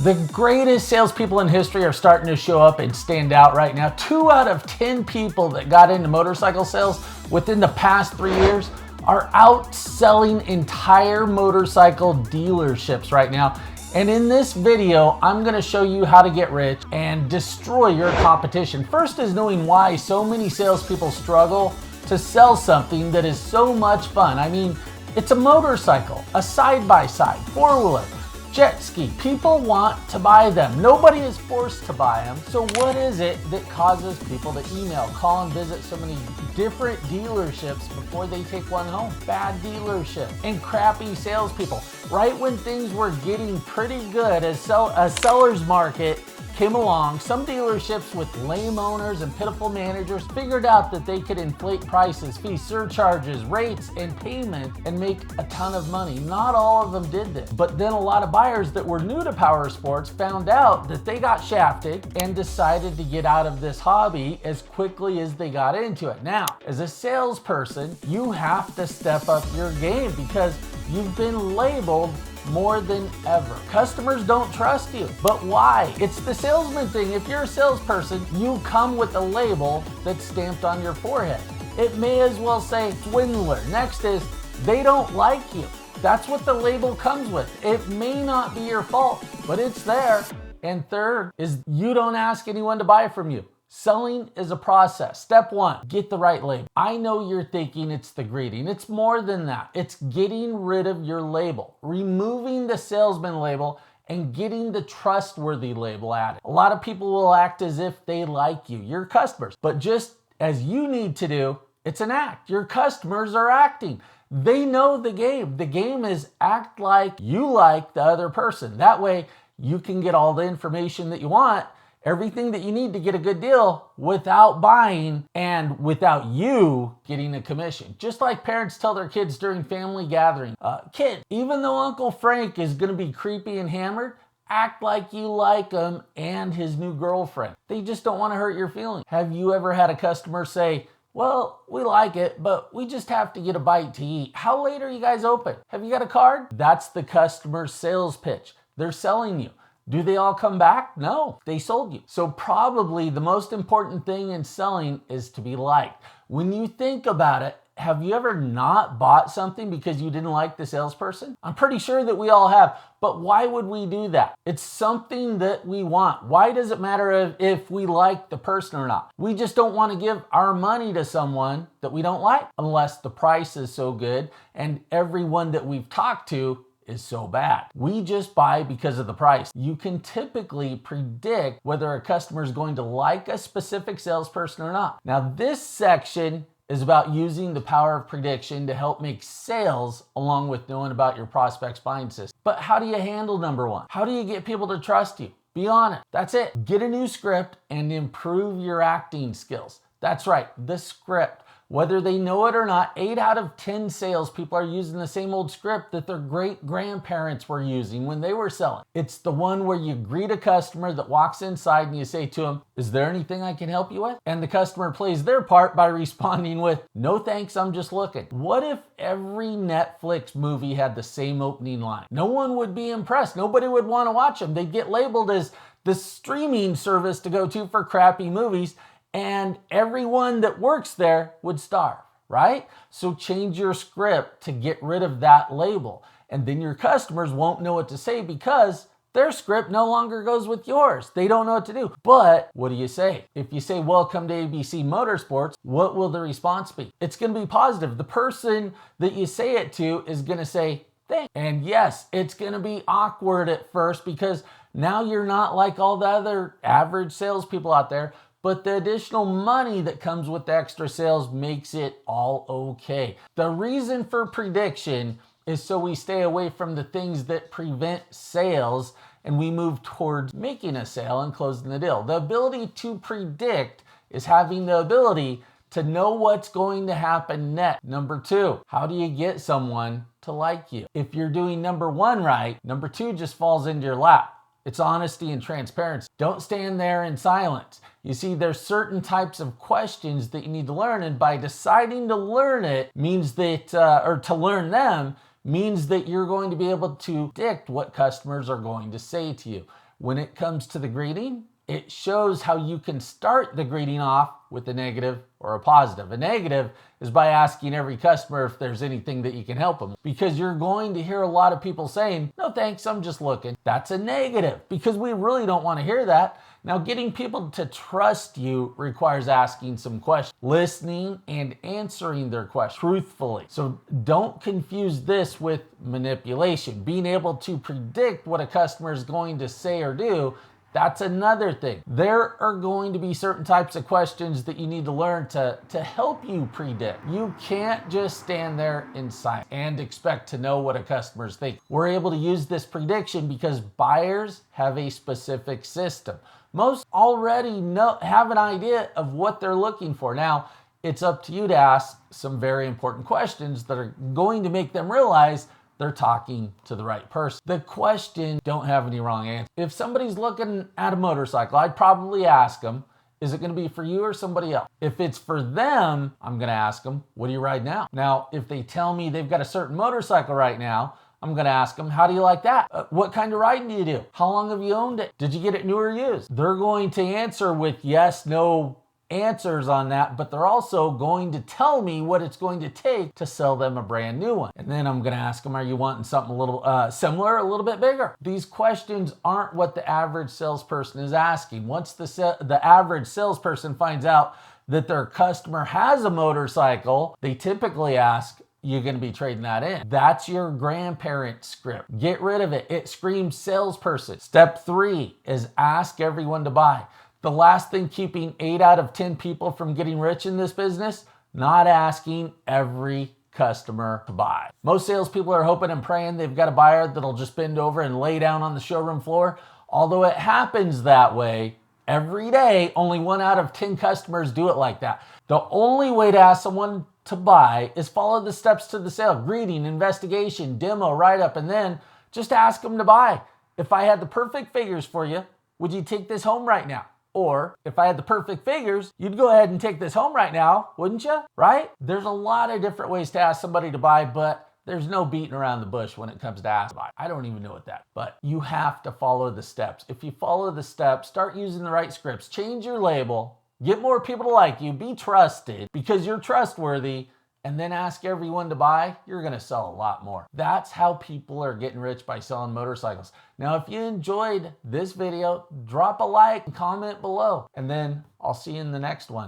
The greatest salespeople in history are starting to show up and stand out right now. 2 out of 10 people that got into motorcycle sales within the past 3 years are outselling entire motorcycle dealerships right now. And in this video, I'm gonna show you how to get rich and destroy your competition. First is knowing why so many salespeople struggle to sell something that is so much fun. I mean, it's a motorcycle, a side-by-side, 4-wheeler, jet ski. People want to buy them. Nobody is forced to buy them. So what is it that causes people to email, call, and visit so many different dealerships before they take one home? Bad dealership and crappy salespeople. Right when things were getting pretty good, as a seller's market came along, some dealerships with lame owners and pitiful managers figured out that they could inflate prices, fees, surcharges, rates, and payment and make a ton of money. Not all of them did this, but then a lot of buyers that were new to power sports found out that they got shafted and decided to get out of this hobby as quickly as they got into it. Now, as a salesperson, you have to step up your game because you've been labeled more than ever. Customers don't trust you. But why? It's the salesman thing. If you're a salesperson, you come with a label that's stamped on your forehead. It may as well say swindler. Next is they don't like you. That's what the label comes with. It may not be your fault, but it's there. And third is you don't ask anyone to buy from you. Selling is a process. Step 1, get the right label. I know you're thinking it's the greeting. It's more than that. It's getting rid of your label, removing the salesman label and getting the trustworthy label added. A lot of people will act as if they like you, your customers, but just as you need to do, it's an act. Your customers are acting. They know the game. The game is act like you like the other person. That way you can get all the information that you want, everything that you need to get a good deal without buying and without you getting a commission. Just like parents tell their kids during family gathering, kid, even though Uncle Frank is gonna be creepy and hammered, act like you like him and his new girlfriend. They just don't wanna hurt your feelings. Have you ever had a customer say, well, we like it, but we just have to get a bite to eat. How late are you guys open? Have you got a card? That's the customer sales pitch. They're selling you. Do they all come back? No, they sold you. So probably the most important thing in selling is to be liked. When you think about it, have you ever not bought something because you didn't like the salesperson? I'm pretty sure that we all have, but why would we do that? It's something that we want. Why does it matter if we like the person or not? We just don't want to give our money to someone that we don't like unless the price is so good and everyone that we've talked to is so bad. We just buy because of the price. You can typically predict whether a customer is going to like a specific salesperson or not. Now, this section is about using the power of prediction to help make sales along with knowing about your prospect's buying system. But how do you handle number 1? How do you get people to trust you? Be honest. That's it. Get a new script and improve your acting skills. That's right, the script. Whether they know it or not, 8 out of 10 salespeople are using the same old script that their great-grandparents were using when they were selling. It's the one where you greet a customer that walks inside and you say to them, is there anything I can help you with? And the customer plays their part by responding with, no thanks, I'm just looking. What if every Netflix movie had the same opening line? No one would be impressed. Nobody would want to watch them. They'd get labeled as the streaming service to go to for crappy movies, and everyone that works there would starve, right? So change your script to get rid of that label. And then your customers won't know what to say because their script no longer goes with yours. They don't know what to do. But what do you say? If you say, welcome to ABC Motorsports, what will the response be? It's gonna be positive. The person that you say it to is gonna say, thanks. And yes, it's gonna be awkward at first because now you're not like all the other average salespeople out there, but the additional money that comes with the extra sales makes it all okay. The reason for prediction is so we stay away from the things that prevent sales and we move towards making a sale and closing the deal. The ability to predict is having the ability to know what's going to happen next. Number 2, how do you get someone to like you? If you're doing number 1 right, number 2 just falls into your lap. It's honesty and transparency. Don't stand there in silence. You see, there's certain types of questions that you need to learn, and by deciding to learn it means that, or to learn them, means that you're going to be able to predict what customers are going to say to you. When it comes to the greeting, it shows how you can start the greeting off with a negative or a positive. A negative is by asking every customer if there's anything that you can help them, because you're going to hear a lot of people saying, "No thanks, I'm just looking." That's a negative, because we really don't want to hear that. Now, getting people to trust you requires asking some questions, listening and answering their questions truthfully. So don't confuse this with manipulation. Being able to predict what a customer is going to say or do, that's another thing. There are going to be certain types of questions that you need to learn to help you predict. You can't just stand there in silence and expect to know what a customer's thinking. We're able to use this prediction because buyers have a specific system. Most already have an idea of what they're looking for. Now, it's up to you to ask some very important questions that are going to make them realize they're talking to the right person. The question don't have any wrong answer. If somebody's looking at a motorcycle, I'd probably ask them, is it going to be for you or somebody else? If it's for them, I'm going to ask them, what do you ride now? Now, if they tell me they've got a certain motorcycle right now, I'm going to ask them, how do you like that? What kind of riding do you do? How long have you owned it? Did you get it new or used? They're going to answer with yes, no answers on that, but they're also going to tell me what it's going to take to sell them a brand new one. And then I'm going to ask them, are you wanting something a little similar, a little bit bigger? These questions aren't what the average salesperson is asking. Once the average salesperson finds out that their customer has a motorcycle, they typically ask, you're going to be trading that in. That's your grandparent script. Get rid of it. It screams salesperson. Step 3 is ask everyone to buy. The last thing keeping 8 out of 10 people from getting rich in this business, not asking every customer to buy. Most salespeople are hoping and praying they've got a buyer that'll just bend over and lay down on the showroom floor. Although it happens that way every day, only 1 out of 10 customers do it like that. The only way to ask someone to buy is follow the steps to the sale: greeting, investigation, demo, write-up, and then just ask them to buy. If I had the perfect figures for you, would you take this home right now? Or if I had the perfect figures, you'd go ahead and take this home right now, wouldn't you? Right? There's a lot of different ways to ask somebody to buy, but there's no beating around the bush when it comes to ask to buy. I don't even know what that, but you have to follow the steps. If you follow the steps, start using the right scripts, change your label, get more people to like you, be trusted because you're trustworthy, and then ask everyone to buy, you're going to sell a lot more. That's how people are getting rich by selling motorcycles. Now, if you enjoyed this video, drop a like and comment below, and then I'll see you in the next one.